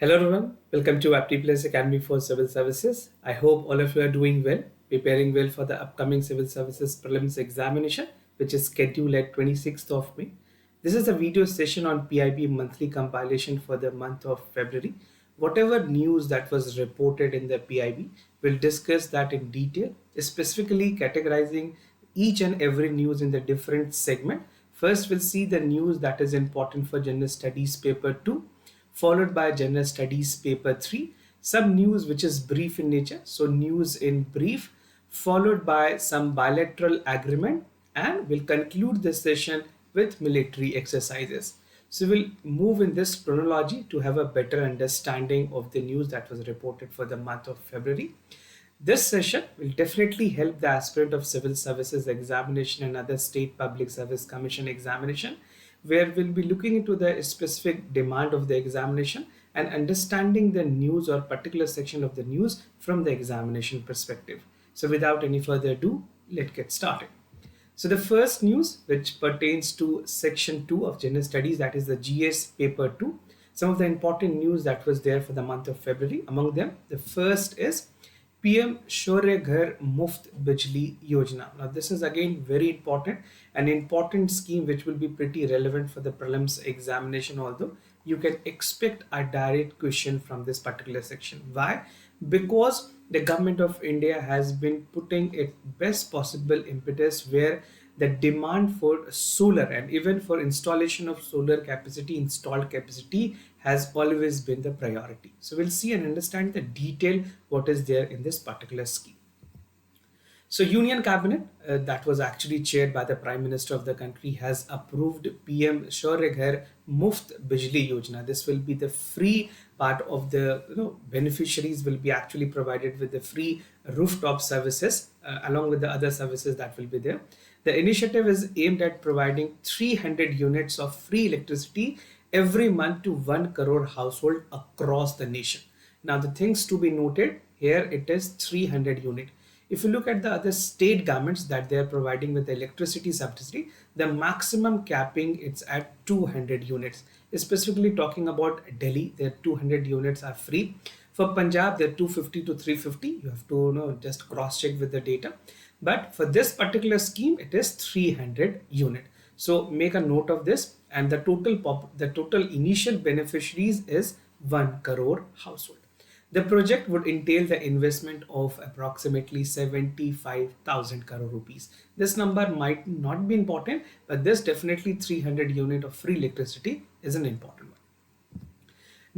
Hello everyone, welcome to Apti Plus Academy for Civil Services. I hope all of you are doing well, preparing well for the upcoming Civil Services Prelims examination, which is scheduled at 26th of May. This is a video session on PIB monthly compilation for the month of February. Whatever news that was reported in the PIB, we'll discuss that in detail, specifically categorizing each and every news in the different segment. First, we'll see the news that is important for General Studies Paper 2, followed by General Studies Paper 3, some news which is brief in nature, so news in brief, followed by some bilateral agreement, and we'll conclude this session with military exercises. So we'll move in this chronology to have a better understanding of the news that was reported for the month of February. This session will definitely help the aspirant of civil services examination and other state public service commission examination, where we'll be looking into the specific demand of the examination and understanding the news or particular section of the news from the examination perspective. So without any further ado, let's get started. So the first news which pertains to section 2 of general studies, that is the GS paper 2, some of the important news that was there for the month of February. Among them, the first is PM Shorya Ghar Muft Bijli Yojana. Now this is again very important, an important scheme which will be pretty relevant for the prelims examination, although you can expect a direct question from this particular section. Why? Because the government of India has been putting its best possible impetus where the demand for solar and even for installation of solar capacity, installed capacity, has always been the priority. So we'll see and understand the detail what is there in this particular scheme. So Union Cabinet, that was actually chaired by the Prime Minister of the country, has approved PM Shaurya Ghar Muft Bijli Yojana. This will be the free part of the beneficiaries will be actually provided with the free rooftop services along with the other services that will be there. The initiative is aimed at providing 300 units of free electricity every month to 1 crore household across the nation. Now the things to be noted here, it is 300 unit. If you look at the other state governments that they are providing with the electricity subsidy, the maximum capping it's at 200 units. Specifically talking about Delhi, their 200 units are free. For Punjab, they're 250 to 350. You have to just cross check with the data. But for this particular scheme, it is 300 unit. So make a note of this, and the total initial beneficiaries is 1 crore household. The project would entail the investment of approximately 75,000 crore rupees. This number might not be important, but this definitely 300 unit of free electricity is an important one.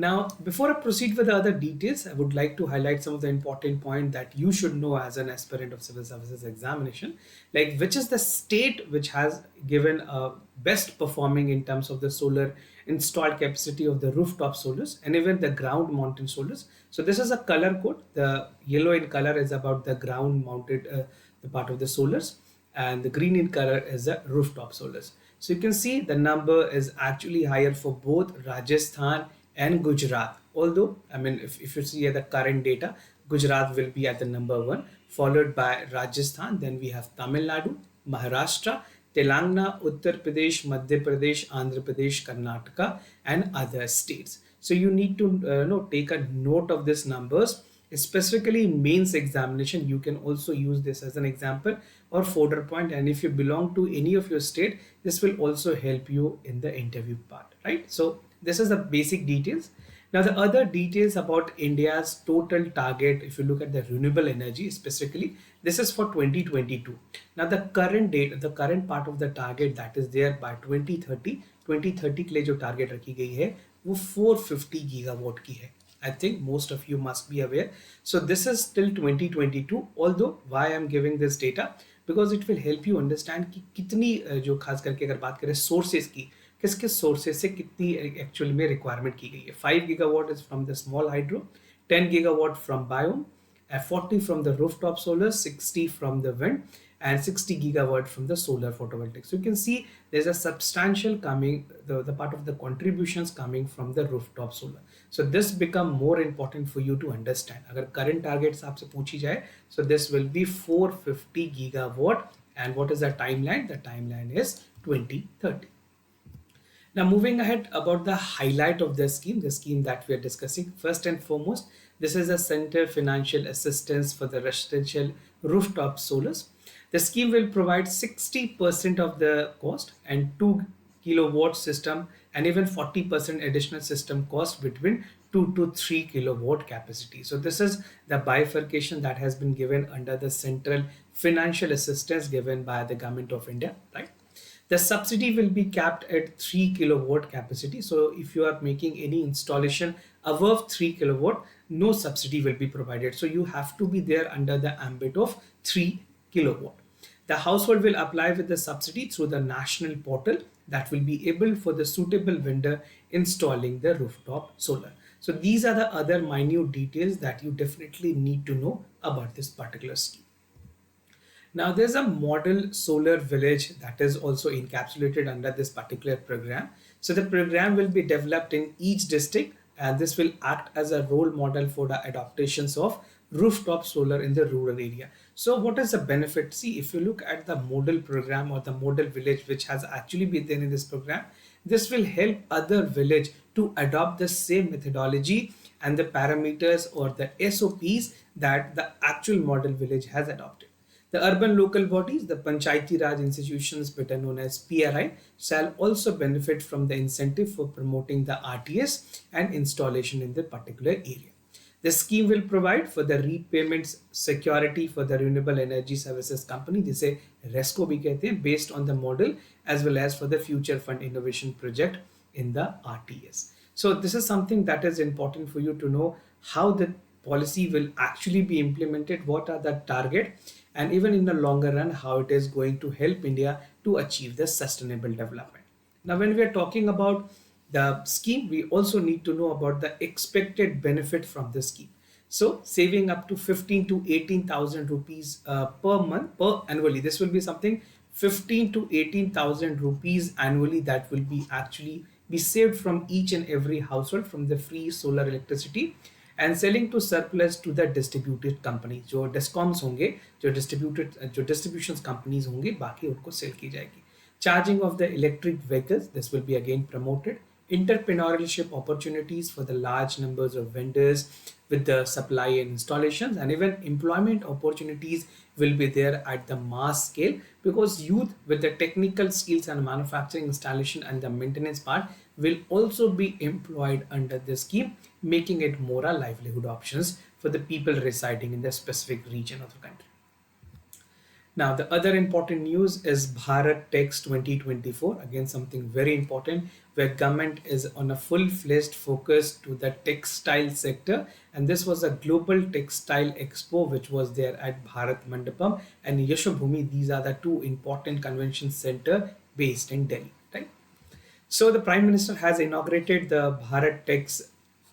Now, before I proceed with the other details, I would like to highlight some of the important points that you should know as an aspirant of civil services examination, like which is the state which has given a best performing in terms of the solar installed capacity of the rooftop solars and even the ground mounted solars. So this is a color code. The yellow in color is about the ground mounted the part of the solars, and the green in color is the rooftop solars. So you can see the number is actually higher for both Rajasthan and Gujarat. Although, I mean, if you see the current data, Gujarat will be at the number 1, followed by Rajasthan. Then we have Tamil Nadu, Maharashtra, Telangana, Uttar Pradesh, Madhya Pradesh, Andhra Pradesh, Karnataka, and other states. So you need to take a note of these numbers. Specifically mains examination, you can also use this as an example or fodder point, and if you belong to any of your state, this will also help you in the interview part, right? So this is the basic details. Now the other details about India's total target, if you look at the renewable energy specifically, this is for 2022. Now the current date, the current part of the target that is there by 2030 के लिए जो target रखी गई है वो 450 gigawatt की है. I think most of you must be aware. So this is till 2022. Although why I'm giving this data, because it will help you understand कि कितनी जो खास करके अगर बात करें sources की, किस किस sources से कितनी actually में requirement की गई है. 5 gigawatt is from the small hydro, 10 gigawatt from biome, 40 from the rooftop solar, 60 from the wind, and 60 gigawatt from the solar photovoltaic. So you can see there's a substantial coming, the part of the contributions coming from the rooftop solar. So this become more important for you to understand. अगर current targets आपसे पूछी जाए, so this will be 450 gigawatt. And what is the timeline? The timeline is 2030. Now, moving ahead about the highlight of the scheme that we are discussing, first and foremost, this is a center financial assistance for the residential rooftop solars. The scheme will provide 60% of the cost and 2 kilowatt system and even 40% additional system cost between 2 to 3 kilowatt capacity. So this is the bifurcation that has been given under the central financial assistance given by the government of India, right? The subsidy will be capped at 3 kilowatt capacity. So if you are making any installation above 3 kilowatt, no subsidy will be provided. So you have to be there under the ambit of 3 kilowatt. The household will apply with the subsidy through the national portal that will be able for the suitable vendor installing the rooftop solar. So these are the other minute details that you definitely need to know about this particular scheme. Now, there's a model solar village that is also encapsulated under this particular program. So, the program will be developed in each district, and this will act as a role model for the adaptations of rooftop solar in the rural area. So, what is the benefit? See, if you look at the model program or the model village, which has actually been there in this program, this will help other village to adopt the same methodology and the parameters or the SOPs that the actual model village has adopted. The urban local bodies, the Panchayati Raj institutions, better known as PRI, shall also benefit from the incentive for promoting the RTS and installation in the particular area. The scheme will provide for the repayments security for the renewable energy services company, जिसे RESCO भी कहते हैं, based on the model as well as for the future fund innovation project in the RTS. So this is something that is important for you to know how the policy will actually be implemented, what are the target, and even in the longer run, how it is going to help India to achieve the sustainable development. Now, when we are talking about the scheme, we also need to know about the expected benefit from the scheme. So, saving up to 15 to 18,000 rupees per month, per annually. This will be something 15 to 18,000 rupees annually that will be actually be saved from each and every household from the free solar electricity and selling to surplus to the distributed company. जो discoms होंगे, जो distribution companies होंगे, बाकी उनको cell की जाएगी. Charging of the electric vehicles, this will be again promoted. Entrepreneurship opportunities for the large numbers of vendors with the supply and installations, and even employment opportunities will be there at the mass scale because youth with the technical skills and manufacturing installation and the maintenance part will also be employed under this scheme, making it more a livelihood options for the people residing in the specific region of the country. Now, the other important news is Bharat Tex 2024. Again, something very important where government is on a full-fledged focus to the textile sector. And this was a global textile expo which was there at Bharat Mandapam and Yashobhumi. These are the two important convention center based in Delhi, right? So the Prime Minister has inaugurated the Bharat Tex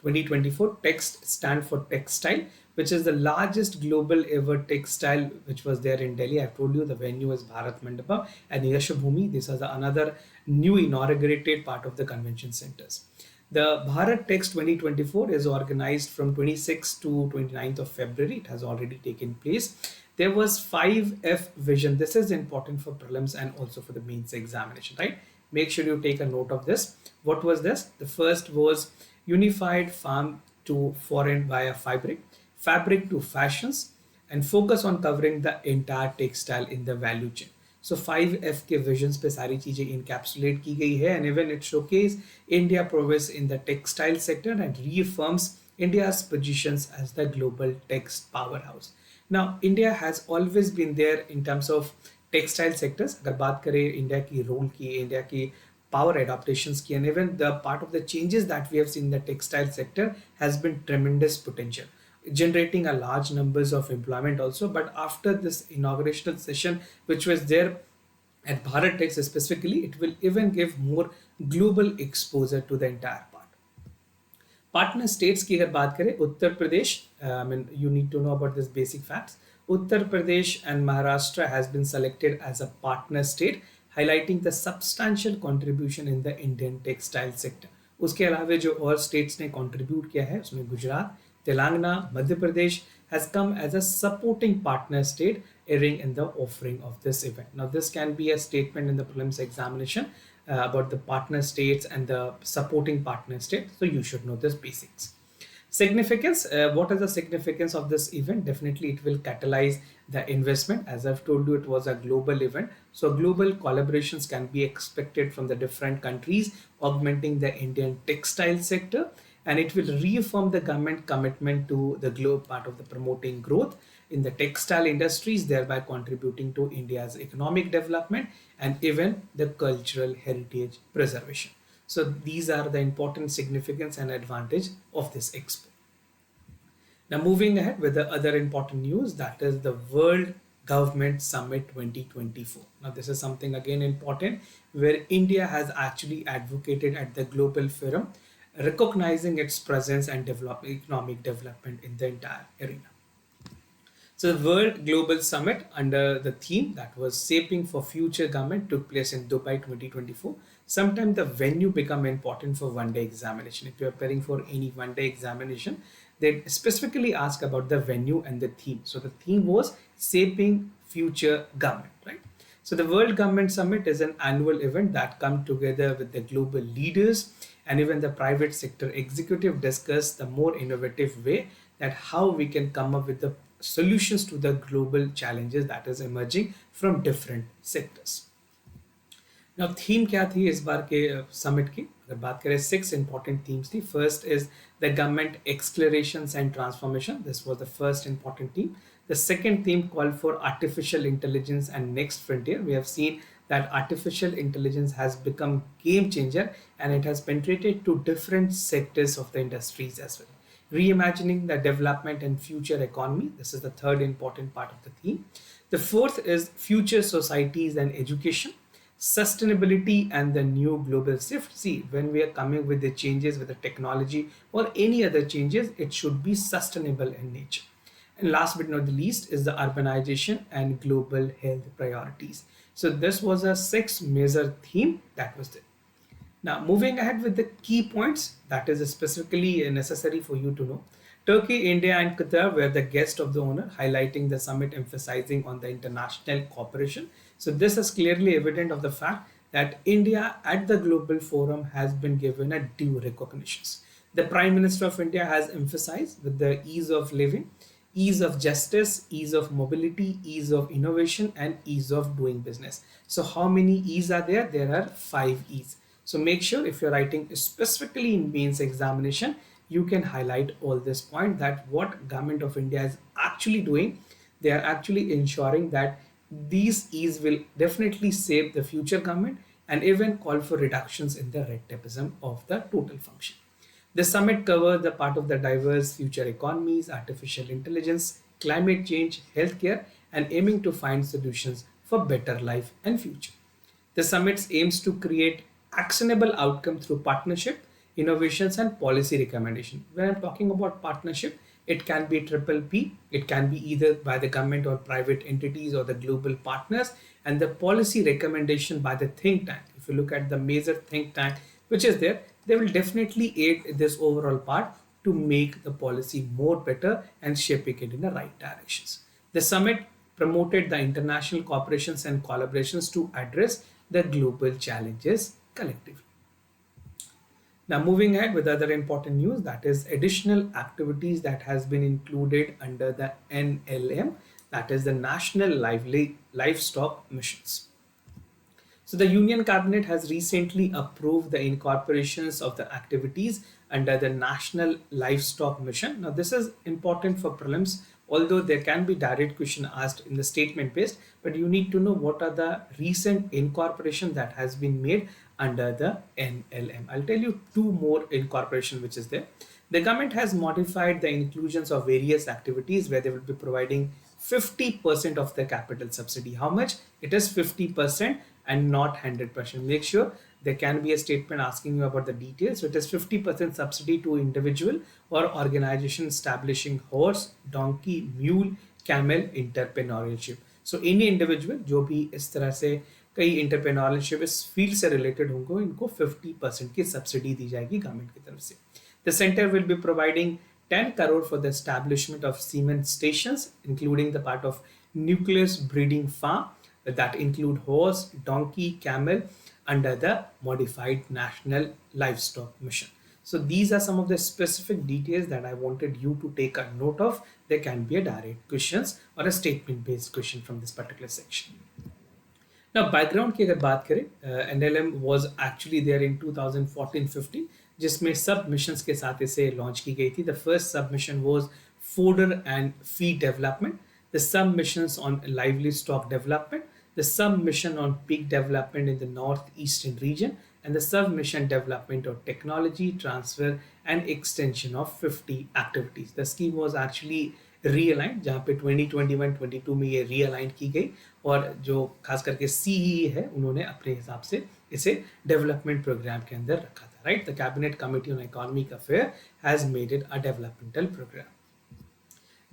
2024. Text stand for textile, which is the largest global ever textile which was there in Delhi. I've told you the venue is Bharat Mandapa and Yashobhumi. This is another new inaugurated part of the convention centers. The Bharat Tex 2024 is organized from 26th to 29th of February. It has already taken place. There was 5F vision. This is important for prelims and also for the mains examination, right? Make sure you take a note of this. What was this? The first was unified farm to foreign via fabric to fashions, and focus on covering the entire textile in the value chain. So 5F के visions पे सारी चीजें encapsulate की गई है, and even it showcase India prowess in the textile sector and reaffirms India's positions as the global text powerhouse. Now, India has always been there in terms of textile sectors. अगर बात करें India की role की, India की power adaptations की, and even the part of the changes that we have seen in the textile sector has been tremendous potential, generating a large numbers of employment also. But after this inaugurational session which was there at Bharat Tex specifically, it will even give more global exposure to the entire part. Partner states की अगर बात करें, Uttar Pradesh, I mean you need to know about this basic facts. Uttar Pradesh and Maharashtra has been selected as a partner state, highlighting the substantial contribution in the Indian textile sector. उसके अलावा जो और states ने contribute किया है उसमें Gujarat, Telangana, Madhya Pradesh has come as a supporting partner state, airing in the offering of this event. Now, this can be a statement in the prelims examination. about the partner states and the supporting partner states. So you should know this basics. Significance, what is the significance of this event? Definitely it will catalyze the investment. As I've told you, it was a global event. So global collaborations can be expected from the different countries, augmenting the Indian textile sector, and it will reaffirm the government commitment to the globe part of the promoting growth in the textile industries, thereby contributing to India's economic development and even the cultural heritage preservation. So these are the important significance and advantage of this expo. Now moving ahead with the other important news, that is the World Government Summit 2024. Now this is something again important where India has actually advocated at the global forum, recognizing its presence and economic development in the entire arena. So the World Global Summit under the theme that was Shaping for Future Government took place in Dubai 2024. Sometimes the venue become important for one day examination. If you are preparing for any one day examination, they specifically ask about the venue and the theme. So the theme was Shaping Future Government, right? So the World Government Summit is an annual event that come together with the global leaders and even the private sector executive discuss the more innovative way that how we can come up with the solutions to the global challenges that is emerging from different sectors. Now theme क्या थी इस बार के summit की? अगर बात करें, 6 important themes थी. First is the government accelerations and transformation. This was the first important theme. The second theme called for artificial intelligence and next frontier. We have seen that artificial intelligence has become game changer and it has penetrated to different sectors of the industries as well. Reimagining the development and future economy. This is the third important part of the theme. The fourth is future societies and education, sustainability and the new global shift. See, when we are coming with the changes with the technology or any other changes, it should be sustainable in nature. And last but not the least is the urbanization and global health priorities. So this was a 6 major theme that was there. Now, moving ahead with the key points that is specifically necessary for you to know. Turkey, India, and Qatar were the guests of the honor, highlighting the summit, emphasizing on the international cooperation. So, this is clearly evident of the fact that India at the global forum has been given a due recognition. The Prime Minister of India has emphasized with the ease of living, ease of justice, ease of mobility, ease of innovation, and ease of doing business. So, how many E's are there? There are 5 E's. So make sure if you're writing specifically in mains examination, you can highlight all this point that what government of India is actually doing. They are actually ensuring that these E's will definitely save the future government and even call for reductions in the red tapeism of the total function. The summit covers the part of the diverse future economies, artificial intelligence, climate change, healthcare, and aiming to find solutions for better life and future. The summit aims to create actionable outcome through partnership, innovations, and policy recommendation. When I'm talking about partnership, it can be triple P. It can be either by the government or private entities or the global partners, and the policy recommendation by the think tank. If you look at the major think tank which is there, they will definitely aid this overall part to make the policy more better and shaping it in the right directions. The summit promoted the international cooperations and collaborations to address the global challenges collectively. Now moving ahead with other important news, that is additional activities that has been included under the NLM, that is the National Livestock Missions. So the Union Cabinet has recently approved the incorporations of the activities under the National Livestock Mission. Now this is important for prelims, although there can be direct question asked in the statement based, but you need to know what are the recent incorporation that has been made under the NLM. I'll tell you 2 more incorporation which is there. The government has modified the inclusions of various activities where they will be providing 50% of the capital subsidy. How much? It is 50% and not 100%. Make sure there can be a statement asking you about the details. So it is 50% subsidy to individual or organization establishing horse, donkey, mule, camel entrepreneurship. So any individual जो भी इस तरह से कई entrepreneurship इस field से related होंगे, इनको 50% की सब्सिडी दी जाएगी गवर्नमेंट की तरफ से. The center will be providing 10 crore for the establishment of semen stations, including the part of nucleus breeding farm that include horse, donkey, camel, under the modified national livestock mission. So these are some of the specific details that I wanted you to take a note of. There can be a direct questions or a statement based question from this particular section. Now background की अगर बात करें, NLM was actually there in 2014-15 जिसमें सब missions के साथ इसे launch की गई थी. The first submission was fodder and feed development, the sub-missions on livestock development, the sub-mission on pig development in the northeastern region, and the sub-mission development of technology transfer and extension of 50 activities. The scheme was actually realign, जहाँ पे 2021-22 में ये realign की गई और जो खास करके सीई है उन्होंने अपने हिसाब से इसे डेवलपमेंट प्रोग्राम के अंदर रखा था. Right, the cabinet committee on economic affair has made it a developmental program.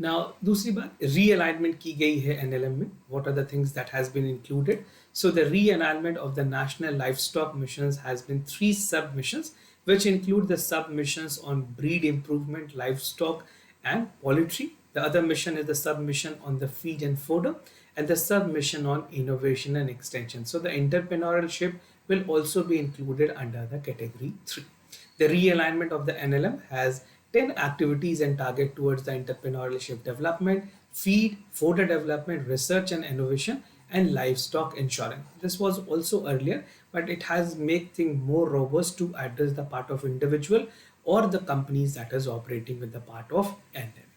Now दूसरी बात, रीअलाइनमेंट की गई है एनएलएम में. What are the things that has been included? So the realignment of the national livestock missions has been 3 sub missions which include the sub missions on breed improvement, livestock and poultry. The other mission is the sub-mission on the feed and fodder and the sub-mission on innovation and extension. So the entrepreneurship will also be included under the category 3. The realignment of the NLM has 10 activities and target towards the entrepreneurship development, feed, fodder development, research and innovation, and livestock insurance. This was also earlier, but it has made things more robust to address the part of individual or the companies that is operating with the part of NLM.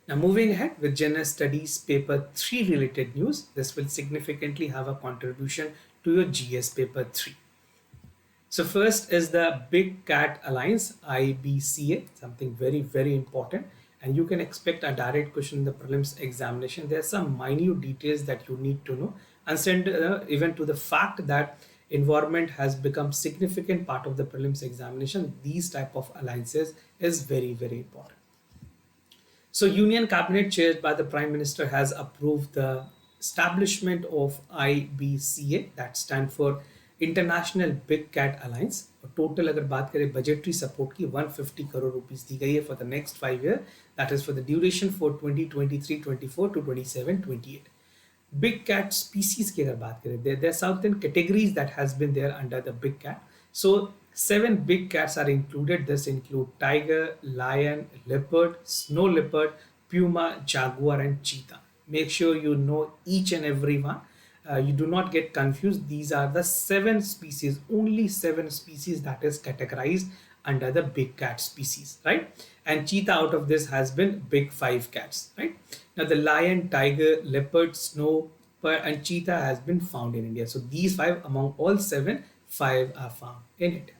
Now moving ahead with General Studies Paper 3 related news, this will significantly have a contribution to your GS Paper 3. So first is the Big Cat Alliance, IBCA, something very important, and you can expect a direct question in the prelims examination. There are some minute details that you need to know, and even to the fact that environment has become significant part of the prelims examination. These type of alliances is very important. So Union Cabinet chaired by the Prime Minister has approved the establishment of IBCA, that stand for International Big Cat Alliance. Total अगर बात करें budgetary support की 150 crore rupees दी गई है for the next 5 years. That is for the duration for 2023-24 to 27-28. Big cat species की अगर बात करें, there are certain categories that has been there under the big cat. So 7 big cats are included. This include tiger, lion, leopard, snow leopard, puma, jaguar and cheetah. Make sure you know each and every one. You do not get confused. These are the 7 species, only 7 species that is categorized under the big cat species, right? And cheetah out of this has been big 5 cats, right? Now the lion, tiger, leopard, snow and cheetah has been found in India. So these 5 among all 7, 5 are found in India.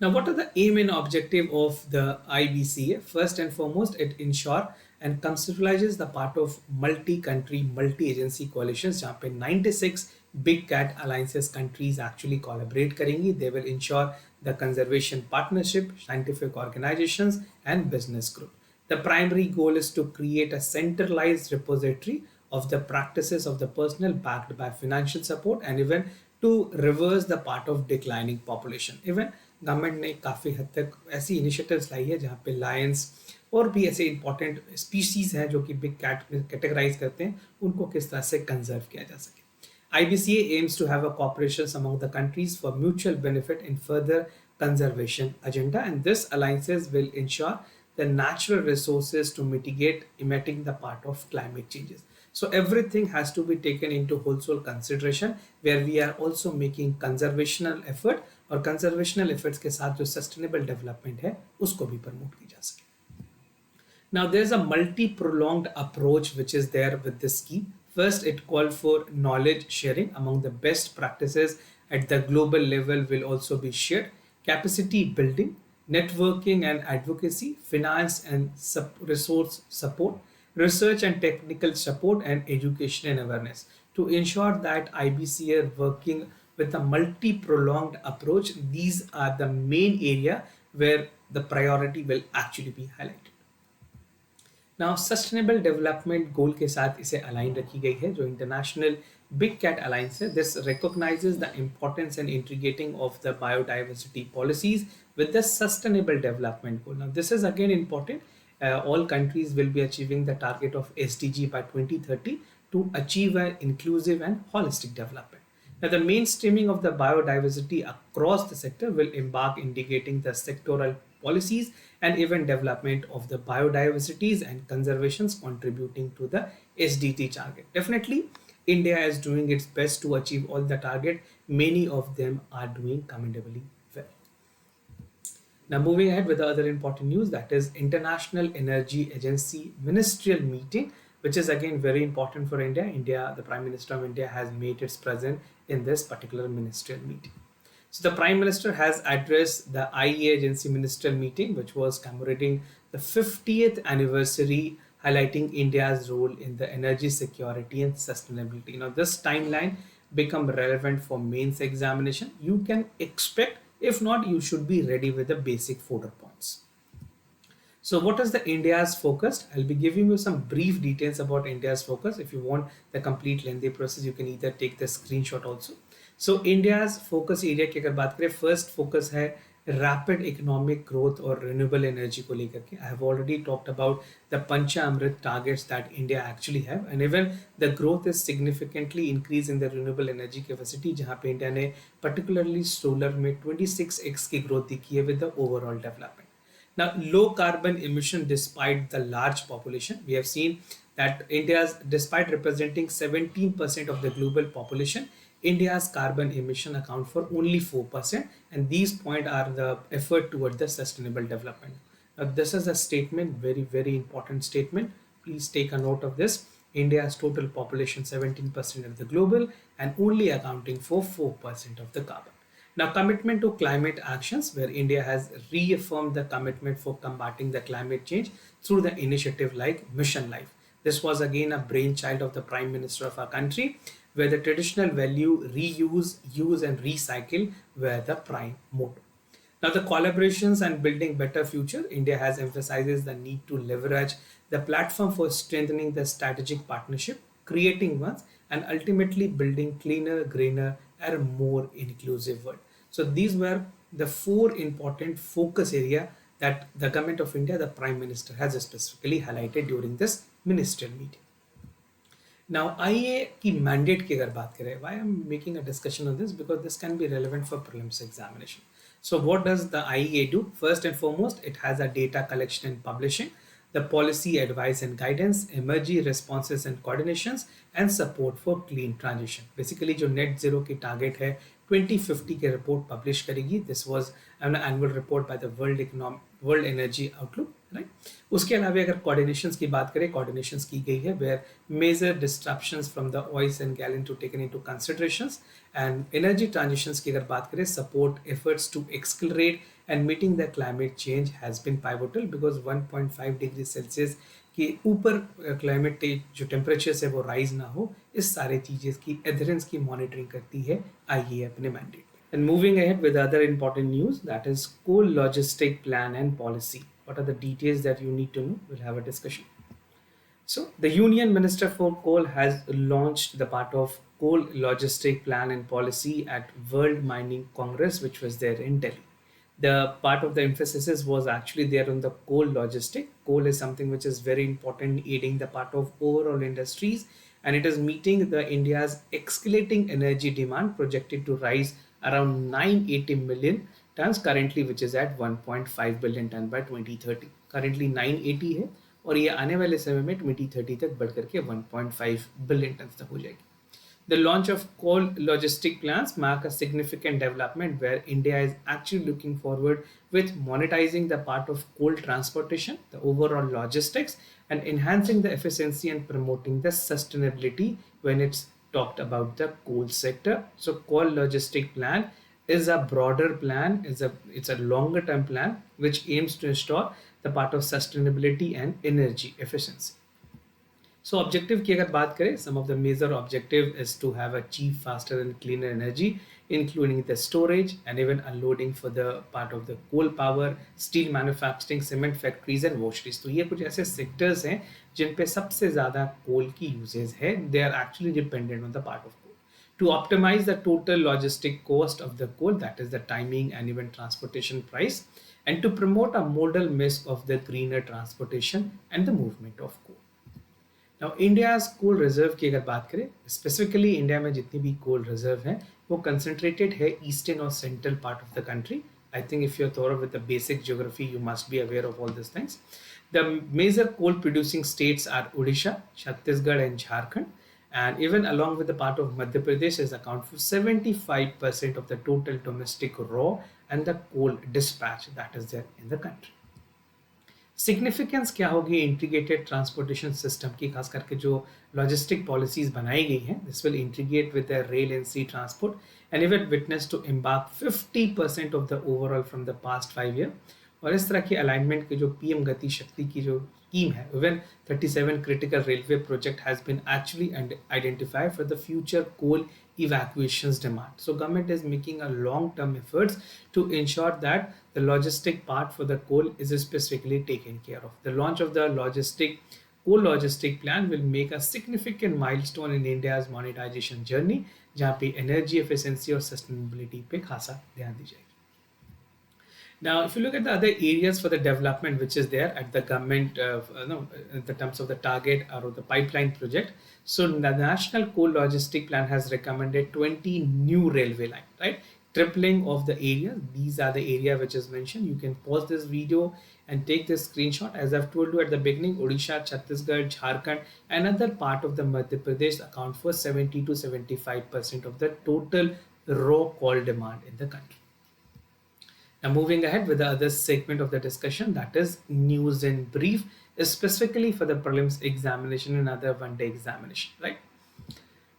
Now, what are the aim and objective of the IBCA? First and foremost, it ensure and conceptualizes the part of multi-country, multi-agency coalitions, जहाँ पे 96 big cat alliances countries actually collaborate करेंगी. They will ensure the conservation partnership, scientific organizations, and business group. The primary goal is to create a centralized repository of the practices of the personnel backed by financial support and even to reverse the part of declining population. Even government ने काफ़ी हद तक ऐसी initiatives लाई है जहाँ पे Lions और भी ऐसे इंपॉर्टेंट स्पीशीज़ हैं जो कि बिग कैट में कैटेगराइज करते हैं, उनको किस तरह से कंजर्व किया जा सके. IBCA aims to have a cooperation among the countries for mutual benefit in further conservation agenda, and this alliances will ensure the natural resources to mitigate emitting the part of climate changes. So everything has to be taken into wholesale consideration, where we are also making conservational effort और conservational efforts के साथ जो sustainable development है उसको भी promote की जा सके. Now there's a multi-pronged approach which is there with this scheme. First, it called for knowledge sharing among the best practices at the global level will also be shared. Capacity building, networking and advocacy, finance and resource support, research and technical support, and education and awareness to ensure that IBCA are working with a multi-pronged approach. These are the main area where the priority will actually be highlighted. Now, sustainable development goal के साथ इसे align रखी गई है. जो international big cat alliance है, this recognises the importance and integrating of the biodiversity policies with the sustainable development goal. Now this is again important. All countries will be achieving the target of SDG by 2030 to achieve an inclusive and holistic development. Now, the mainstreaming of the biodiversity across the sector will embark indicating the sectoral policies and even development of the biodiversities and conservations contributing to the SDT target. Definitely, India is doing its best to achieve all the target. Many of them are doing commendably well. Now, moving ahead with the other important news, that is International Energy Agency ministerial meeting, which is again very important for India. The Prime Minister of India has made its presence in this particular ministerial meeting. So the Prime Minister has addressed the IEA agency ministerial meeting, which was commemorating the 50th anniversary, highlighting India's role in the energy security and sustainability. Now, this timeline become relevant for mains examination. You can expect, if not, you should be ready with the basic fodder points. So what is the India's focus? I'll be giving you some brief details about India's focus. If you want the complete lengthy process, you can either take the screenshot also. So India's focus area की अगर बात करें, first focus है rapid economic growth और renewable energy को लेकर के. I have already talked about the Pancha Amrit targets that India actually have, and even the growth is significantly increased in the renewable energy capacity, जहाँ पे India ने particularly solar में 26x की growth दिखी है with the overall development. Now, low carbon emission despite the large population. We have seen that India's, despite representing 17% of the global population, India's carbon emission account for only 4%, and these points are the effort toward the sustainable development. Now, this is a statement, very, very important statement. Please take a note of this. India's total population 17% of the global and only accounting for 4% of the carbon. Now, commitment to climate actions, where India has reaffirmed the commitment for combating the climate change through the initiative like Mission Life. This was again a brainchild of the Prime Minister of our country, where the traditional value reuse, use, and recycle were the prime motto. Now, the collaborations and building better future, India has emphasizes the need to leverage the platform for strengthening the strategic partnership, creating ones, and ultimately building cleaner, greener, and more inclusive world. So these were the four important focus area that the government of India, the Prime Minister, has specifically highlighted during this ministerial meeting. Now, IA की mandate की अगर बात करें, why I'm making a discussion on this, because this can be relevant for prelims examination. So what does the IEA do? First and foremost, it has a data collection and publishing, the policy advice and guidance, emergency responses and coordinations, and support for clean transition. Basically जो net zero की target है 2050 के report publish करेगी. This was an annual report by the World Energy Outlook, right? उसके अलावा अगर coordinations की बात करें, coordinations की गई है where major disruptions from the oils and gas to taken into considerations, and energy transitions की अगर बात करें, support efforts to accelerate and meeting the climate change has been pivotal, because 1.5 degree Celsius के ऊपर climate जो temperature है वो rise ना हो, इस सारे चीज़ें की एडहेरेंस की मॉनिटरिंग करती है आईए अपने mandate. And moving ahead with other important news, that is coal logistic plan and policy. What are the details that you need to know? We'll have a discussion. So the Union Minister for Coal has launched the part of coal logistic plan and policy at World Mining Congress, which was there in Delhi. The part of the emphasis was actually there on the coal logistic. Coal is something which is very important, aiding the part of overall industries, and it is meeting the India's escalating energy demand, projected to rise around 980 million tons currently, which is at 1.5 billion ton by 2030. Currently 980 है, और ये आने वाले समय में 2030 तक बढ़ करके 1.5 बिलियन टन तक हो जाएगी. The launch of coal logistic plants mark a significant development, where India is actually looking forward with monetizing the part of coal transportation, the overall logistics, and enhancing the efficiency and promoting the sustainability when it's talked about the coal sector. So coal logistic plan is a broader plan, it's a longer term plan which aims to ensure the part of sustainability and energy efficiency. So objective की अगर बात करें, some of the major objective is to have a cheap, faster and cleaner energy, including the storage and even unloading for the part of the coal power, steel manufacturing, cement factories and washeries. तो ये कुछ ऐसे sectors हैं जिन पे सबसे ज़्यादा coal की uses है. They are actually dependent on the part of coal. To optimize the total logistic cost of the coal, that is the timing and even transportation price, and to promote a modal mix of the greener transportation and the movement of coal. Now India coal reserve की अगर बात करें, specifically India में जितनी भी कोल reserve हैं वो concentrated है ईस्टर्न और central part of the country. I think if you're thorough with the basic geography, you must be aware of all these things. The major coal producing states are Odisha, Chhattisgarh, and Jharkhand. And even along with the part of Madhya Pradesh is account for 75% of the total domestic raw and the coal dispatch that is there in the country. Significance क्या होगी integrated transportation system की, खास करके जो logistic policies बनाई गई हैं. This will integrate with the rail and sea transport and even witness to embark 50% of the overall from the past 5 year. और इस तरह की अलाइनमेंट की जो पीएम गति शक्ति की जो स्कीम है, even 37 critical railway project has been actually identified for the future coal evacuations demand. So government is making a long-term efforts to ensure that the logistic part for the coal is specifically taken care of. The launch of the coal logistic plan will make a significant milestone in India's monetization journey, जहाँ पे energy efficiency और sustainability पे खासा ध्यान दी जाएगी. Now, if you look at the other areas for the development which is there at the government, in the terms of the target or the pipeline project, so the National Coal Logistic Plan has recommended 20 new railway line, right? Tripling of the area. These are the area which is mentioned. You can pause this video and take this screenshot. As I've told you at the beginning, Odisha, Chhattisgarh, Jharkhand, another part of the Madhya Pradesh account for 70 to 75% of the total raw coal demand in the country. Now moving ahead with the other segment of the discussion, that is news in brief, is specifically for the prelims examination and other one-day examination, right?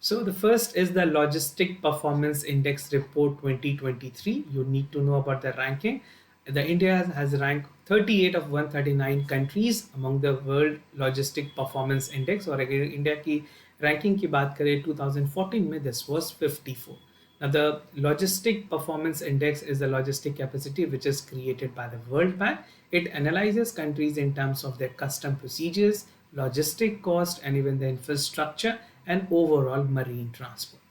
So the first is the Logistic Performance Index Report 2023. You need to know about the ranking. The India has ranked 38 of 139 countries among the World Logistic Performance Index. और अगर India की ranking की बात करें 2014 में, this was 54. Now, the Logistic Performance Index is the logistic capacity which is created by the World Bank. It analyzes countries in terms of their custom procedures, logistic cost, and even the infrastructure and overall marine transport.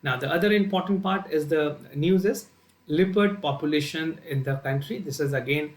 Now, the other important part is the news is leopard population in the country. This is again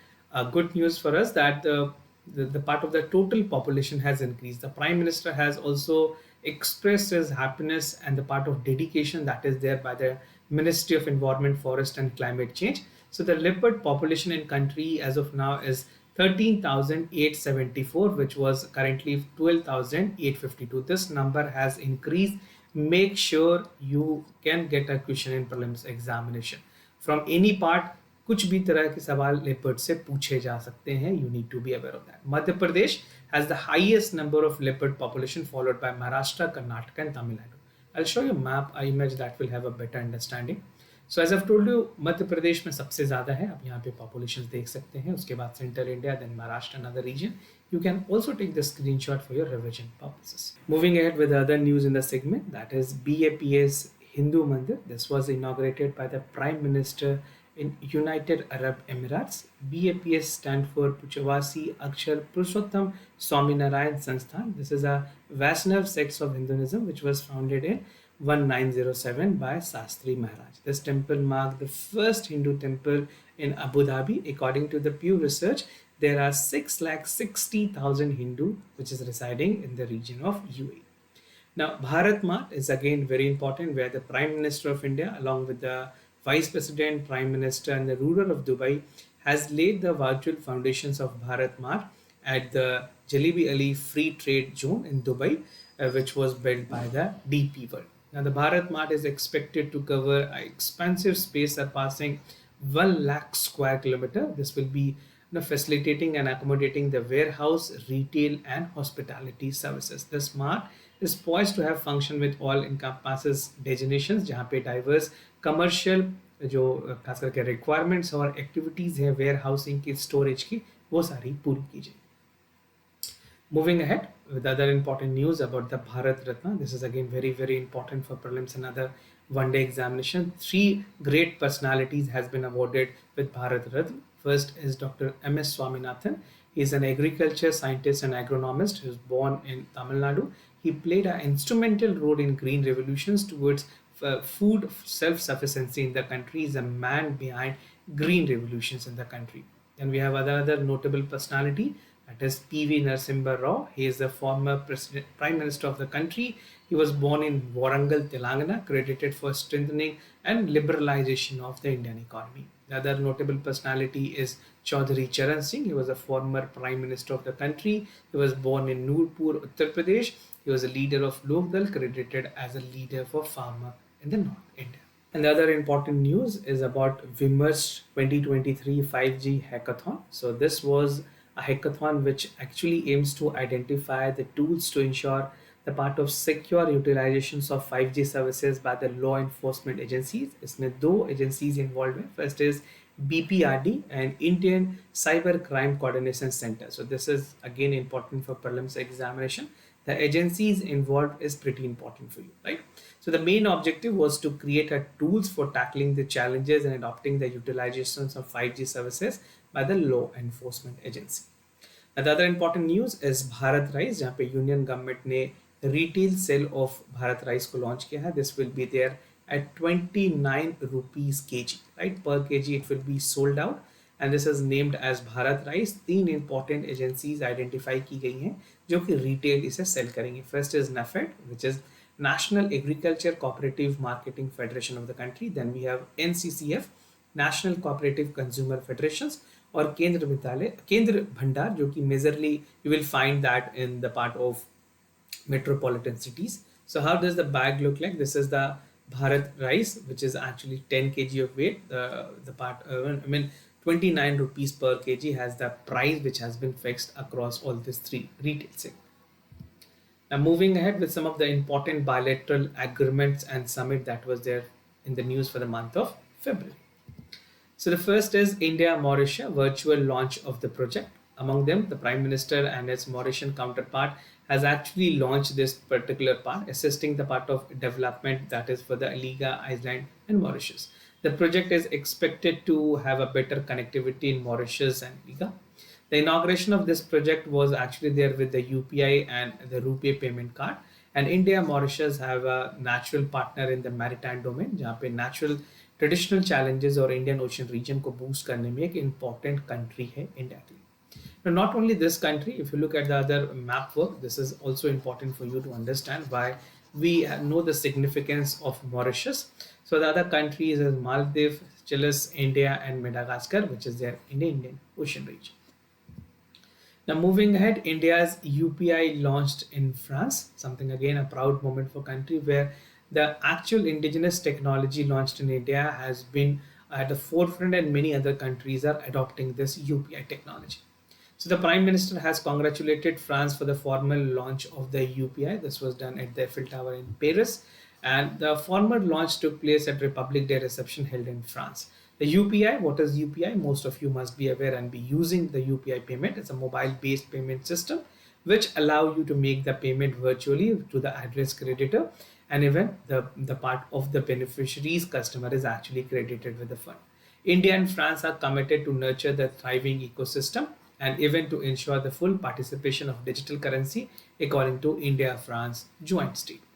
good news for us that the part of the total population has increased. The Prime Minister has also expressed his happiness and the part of dedication that is there by the Ministry of Environment, Forest and Climate Change. So the leopard population in country as of now is 13,874, which was currently 12,852. This number has increased. Make sure you can get a question in prelims examination from any part. कुछ भी तरह के सवाल leopard से पूछे जा सकते हैं. You need to be aware of that. Madhya Pradesh has the highest number of leopard population, followed by Maharashtra, Karnataka, and Tamil Nadu. I'll show you a map, an image that will have a better understanding. So as I've told you, Madhya Pradesh में सबसे ज़्यादा है. आप यहाँ पे populations देख सकते हैं. उसके बाद Central India, then Maharashtra, another region. You can also take the screenshot for your revision purposes. Moving ahead with the other news in the segment, that is BAPS Hindu Mandir. This was inaugurated by the Prime Minister in United Arab Emirates. BAPS stand for Puchavasi Akshar Purushottam Swaminarayan Sansthan. This is a Vaishnav sect of Hinduism which was founded in 1907 by Sastri Maharaj. This temple marked the first Hindu temple in Abu Dhabi. According to the Pew Research, there are 660,000 Hindu which is residing in the region of UAE. Now, Bharat Mart is again very important, where the Prime Minister of India, along with the Vice President, Prime Minister, and the ruler of Dubai, has laid the virtual foundations of Bharat Mart at the Jalebi Ali Free Trade Zone in Dubai, which was built by the DP World. Now, the Bharat Mart is expected to cover an expansive space surpassing 1 lakh square kilometer. This will be facilitating and accommodating the warehouse, retail, and hospitality services. This mart is poised to have function with all encompasses destinations, जहाँ पे diverse commercial जो खास करके requirements और activities है warehousing की, storage की, वो सारी पूरी की जाए. Moving ahead with other important news about the Bharat Ratna. This is again very important for prelims and other one-day examination. 3 great personalities has been awarded with Bharat Ratna. First is Dr. M.S. Swaminathan. He is an agriculture scientist and agronomist who was born in Tamil Nadu. He played an instrumental role in green revolutions towards food self-sufficiency in the country. He is a man behind green revolutions in the country. Then we have another notable personality, That is PV Narasimha Rao. He is the former Prime Minister of the country. He was born in Warangal, Telangana, credited for strengthening and liberalization of the Indian economy. The other notable personality is Chaudhary Charan Singh. He was a former Prime Minister of the country. He was born in Nurpur, Uttar Pradesh. He was a leader of Lokdal, credited as a leader for farmer in the North India. And the other important news is about Vimer's 2023 5G hackathon. So this was a hackathon which actually aims to identify the tools to ensure the part of secure utilizations of 5G services by the law enforcement agencies. इसमें दो agencies involved हैं. First is BPRD and Indian Cyber Crime Coordination Center. So this is again important for prelims examination. The agencies involved is pretty important for you, right? So the main objective was to create a tools for tackling the challenges and adopting the utilizations of 5G services by the law enforcement agency. And the other important news is Bharat Rice, जहाँ पे union government ने retail sale of Bharat rice को launch किया है. This will be there at 29 rupees kg, right? Per kg it will be sold out, and this is named as Bharat Rice. तीन important agencies identify की गई हैं जो कि retail इसे sell करेंगे. First is NAFED, which is National Agriculture Cooperative Marketing Federation of the country. Then we have NCCF, National Cooperative Consumer Federations, और केंद्र विद्यालय केंद्र भंडार जो कि majorly you will find that in the part of metropolitan cities. So how does the bag look like? This is the Bharat rice, which is actually 10 kg of weight. The part, 29 rupees per kg has the price which has been fixed across all these three retail segments. Now moving ahead with some of the important bilateral agreements and summit that was there in the news for the month of February. So the first is India-Mauritius virtual launch of the project. Among them, the Prime Minister and his Mauritian counterpart has actually launched this particular part, assisting the part of development that is for the Liga, Iceland and Mauritius. The project is expected to have a better connectivity in Mauritius and Liga. The inauguration of this project was actually there with the UPI and the RuPay payment card. And India Mauritius have a natural partner in the maritime domain, जहाँ पे natural traditional challenges और Indian Ocean region को boost करने में एक important country है India के लिए. Now, not only this country, if you look at the other map work, this is also important for you to understand why we know the significance of Mauritius. So the other countries is Maldives, Chile, India, and Madagascar, which is there in the Indian Ocean region. Now moving ahead, India's UPI launched in France, something again a proud moment for country where the actual indigenous technology launched in India has been at the forefront and many other countries are adopting this UPI technology. So the Prime Minister has congratulated France for the formal launch of the UPI. This was done at the Eiffel Tower in Paris, and the formal launch took place at Republic Day reception held in France. The UPI, what is UPI? Most of you must be aware and be using the UPI payment. It's a mobile-based payment system which allow you to make the payment virtually to the address creditor, and even the part of the beneficiary's customer is actually credited with the fund. India and France are committed to nurture the thriving ecosystem and even to ensure the full participation of digital currency according to India-France joint statement.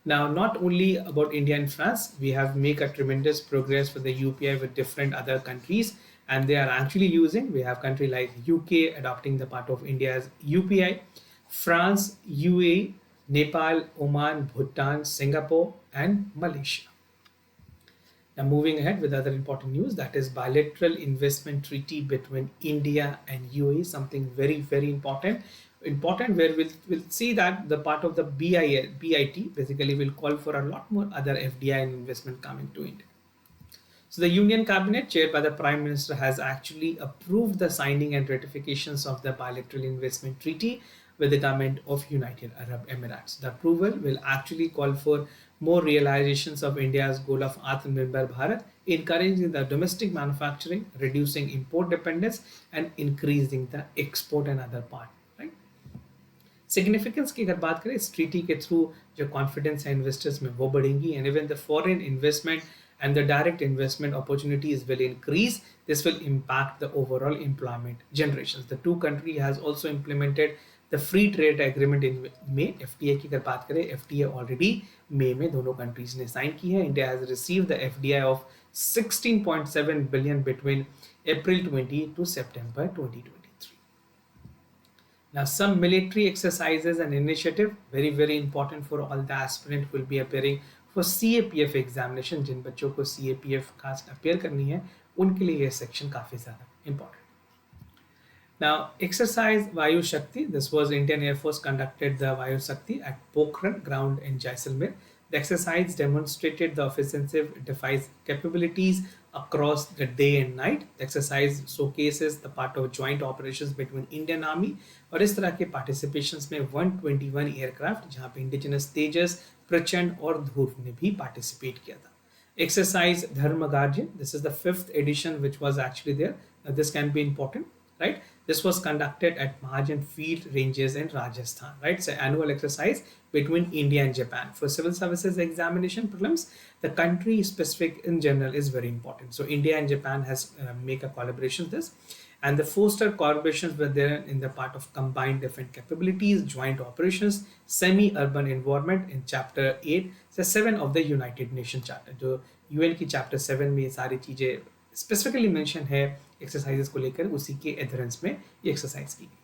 Now, not only about India and France, we have made a tremendous progress for the UPI with different other countries, and they are actually using. We have country like UK adopting the part of India's UPI, France, UAE, Nepal, Oman, Bhutan, Singapore, and Malaysia. Now moving ahead with other important news, that is bilateral investment treaty between India and UAE, something very important where we'll see that the part of the BIT basically will call for a lot more other FDI and investment coming to India. So the Union Cabinet, chaired by the Prime Minister, has actually approved the signing and ratifications of the bilateral investment treaty with the government of United Arab Emirates. The approval will actually call for more realizations of India's goal of Atmanirbhar Bharat, encouraging the domestic manufacturing, reducing import dependence, and increasing the export and other part. Right? Significance की अगर बात करें इस treaty के through जो confidence है investors में वो बढ़ेंगी, and even the foreign investment and the direct investment opportunities will increase. This will impact the overall employment generations. The two countries has also implemented the free trade agreement in May. FTA की अगर बात करें, FTA already May में दोनों countries ने sign की है. India has received the FDI of 16.7 billion between April 20 to September 2023. Now, some military exercises and initiative very very important for all the aspirant will be appearing for CAPF examination. जिन बच्चों को CAPF खास appear करनी है उनके लिए ये section काफ़ी ज़्यादा important. Now, exercise Vayu Shakti. This was Indian Air Force conducted the Vayu Shakti at Pokhran ground in Jaisalmer. The exercise demonstrated the offensive defense capabilities across the day and night. The exercise showcases the part of joint operations between Indian Army और इस तरह के participations में 121 aircraft जहाँ पे indigenous तेजस, प्रचंड और ध्रुव ने भी participate किया था. Exercise Dharma Guardian. This is the 5th edition which was actually there. Now, this can be important, right? This was conducted at Mahajan Field Ranges in Rajasthan, right? It's an annual exercise between India and Japan. For civil services examination prelims, the country specific in general is very important. So India and Japan has make a collaboration this, and the foster collaborations were there in the part of combined different capabilities, joint operations, semi-urban environment in chapter 8 से 7 of the United Nations Charter. जो UN की chapter 7 में ये सारी चीज़ें specifically mention है exercises को लेकर, उसी के एडहेरेंस में ये एक्सरसाइज की गई.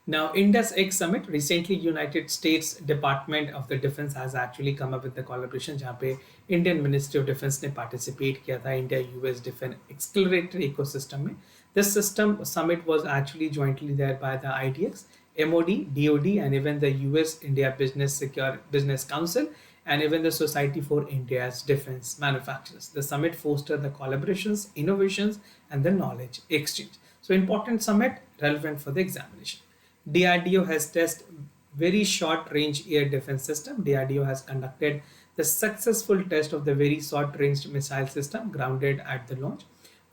Now, Indus X Summit, recently United States Department of the Defense has actually come up with the collaboration जहाँ पे Indian Ministry of Defense ने participate किया था India US Defense Accelerator ecosystem में. This system summit was actually jointly there by the IDX, MOD, DOD, and even the US India Business Council, and even the Society for India's Defense Manufacturers. The summit fostered the collaborations, innovations, and the knowledge exchange. So important summit relevant for the examination. DRDO has tested very short range air defense system. DRDO has conducted the successful test of the very short range missile system grounded at the launch.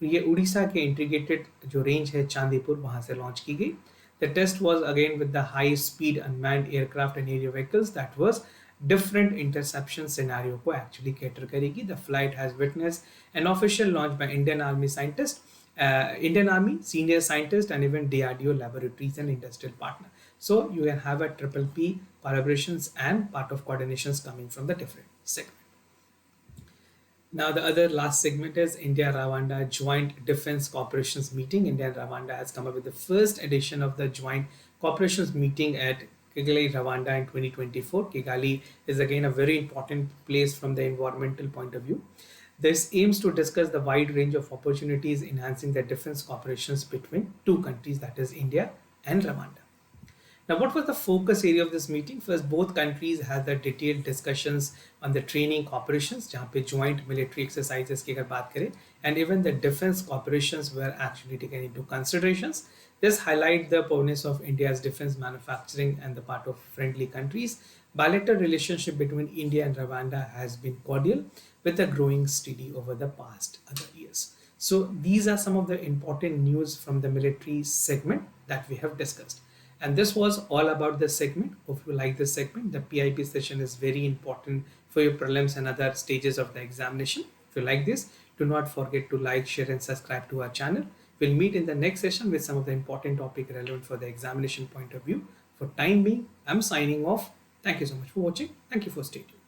ये उड़ीसा के integrated जो range है चांदीपुर वहां से launch की गई. The test was again with the high speed unmanned aircraft and aerial vehicles that was different interception scenario को actually cater करेगी. The flight has witnessed an official launch by Indian Army scientists, Indian Army senior scientists, and even DRDO laboratories and industrial partner. So you can have a triple P collaborations and part of coordinations coming from the different segments. Now the other last segment is India-Rwanda Joint Defense Cooperations Meeting. India and Rwanda has come up with the first edition of the Joint Cooperations Meeting at Kigali, Rwanda in 2024. Kigali is again a very important place from the environmental point of view. This aims to discuss the wide range of opportunities enhancing the defense cooperations between two countries, that is India and Rwanda. Now, what was the focus area of this meeting? First, both countries had the detailed discussions on the training cooperations, जहाँ पे joint military exercises की अगर बात करें, and even the defense cooperations were actually taken into considerations. This highlight the prominence of India's defense manufacturing and the part of friendly countries. Bilateral relationship between India and Rwanda has been cordial, with a growing steady over the past other years. So these are some of the important news from the military segment that we have discussed. And this was all about this segment. Hope you like this segment. The PIP session is very important for your prelims and other stages of the examination. If you like this, do not forget to like, share, and subscribe to our channel. We'll meet in the next session with some of the important topic relevant for the examination point of view. For time being, I'm signing off. Thank you so much for watching. Thank you for staying tuned.